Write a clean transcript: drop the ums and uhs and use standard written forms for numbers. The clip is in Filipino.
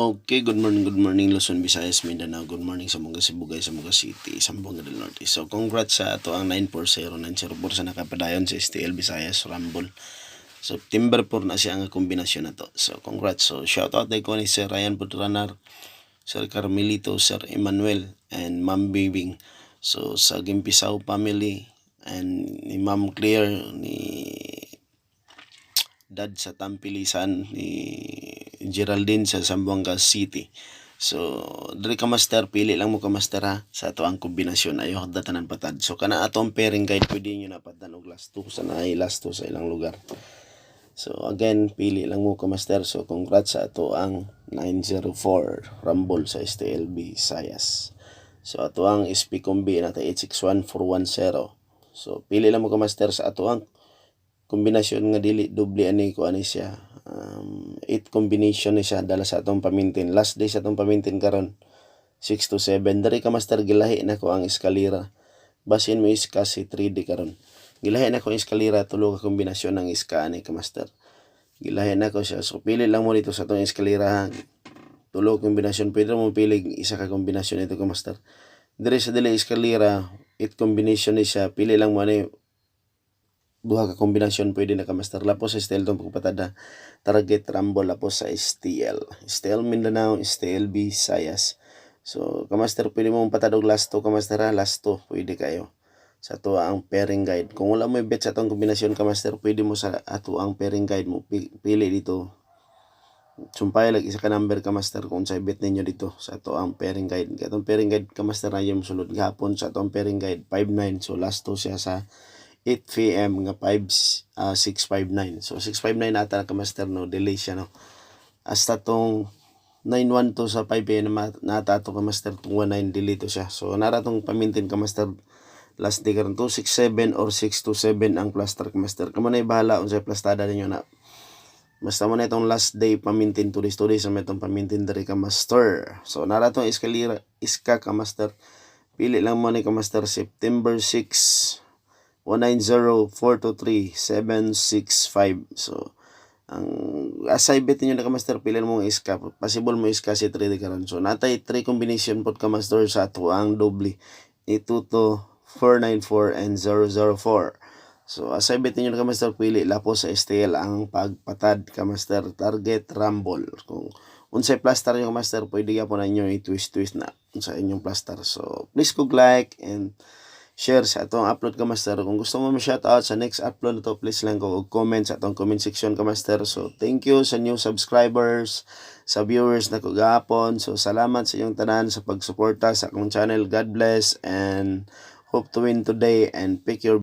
Okay, good morning Luzon, Visayas, Mindanao. Good morning sa mga Sibugay, sa mga City, Zamboanga del Norte. So congrats sa ato ang 940-904 sa nakapadayon sa STL Visayas Rumble. September 4 na siya ang kombinasyon na to. So congrats. So shout out ko ni Sir Ryan Putranar, Sir Carmelito, Sir Emmanuel, and Ma'am Bibing. So sa Gimpisaw family and ni Ma'am Claire, ni Dad sa Tampilisan, ni Geraldine sa Zamboanga City. So, diri ka master, pili lang mo ka master ha, sa ato ang kombinasyon, ayo datanan patad. So, kana atong pairing guide, pwede nyo na patan og last 2 sa naay last 2 sa ilang lugar. So, again, pili lang mo ka master. So, congrats sa ato ang 904 Rumble sa STLB Sayas. So, ato ang SP Combi na 861410. So, pili lang mo ka master sa ato ang kombinasyon nga dili doble ani ko ani siya. 8 combination ni siya dala sa atong pamintin. Last day sa atong pamintin karon 6 to 7. Dari ka master gilahi na ko ang eskalera. Basin mo iska si 3D karon. Gilahi na ko ang eskalera, tulo ka kombinasyon ng iska ani ka master. Gilahi na ko siya. So pili lang mo dito sa atong eskalera. Tulo kombinasyon, pwede mo pili isa ka kombinasyon ito ka master. Diri sa dili eskalera 8 combination ni siya. Pili lang mo ani duha ka kombinasyon pwede na ka master. Lapos sa STL itong pagpatada target rumble, lapos sa STL Mindanao, STL Visayas. So ka master pwede mo patadog last 2 ka master ha, last 2 pwede kayo sa ato ang pairing guide. Kung wala mo bet sa atong kombinasyon ka master, pwede mo sa ato ang pairing guide mo pili dito, sumpay lang isa ka number ka master kung sa bet ninyo dito sa ato ang pairing guide. Atong pairing guide ka master na yung sulod gahapon sa atong pairing guide 59. So last 2 siya sa 8 PM nga 659. So 659 nata ka master, no delay siya no. Hasta tong 912 sa 5 PM nata to ka master, tong 19 delay to siya. So nara tong pamintin ka master last day karon 267 or 627 ang plaster ka master. Kamo na bahala unsay plastada ninyo na. Basta mo na itong last day pamintin tulis sa metong pamintin diri ka master. So nara tong eskalera iska ka master. Pili lang mo ni ka master September 6 190-423-765. So, ang asay bet ninyo na ka master, pilihan mo ang iska. Possible mo iska si 3 karon. So, natay 3 combination po ka master sa ato ang doble. 222, 494, and 004. So, asay bet ninyo na ka master, pili lapos sa STL ang pagpatad ka master target rumble. Kung unsay plaster yung master, pwede ka po na inyo i-twist na sa inyong plaster. So, please cook like and share sa atong upload ka master. Kung gusto mo ma-shoutout sa next upload na to, please lang ko comment sa atong comment section ka master. So thank you sa new subscribers, sa viewers na ko gahapon. So salamat sa inyong tanan sa pagsuporta sa akong channel. God bless and hope to win today and pick your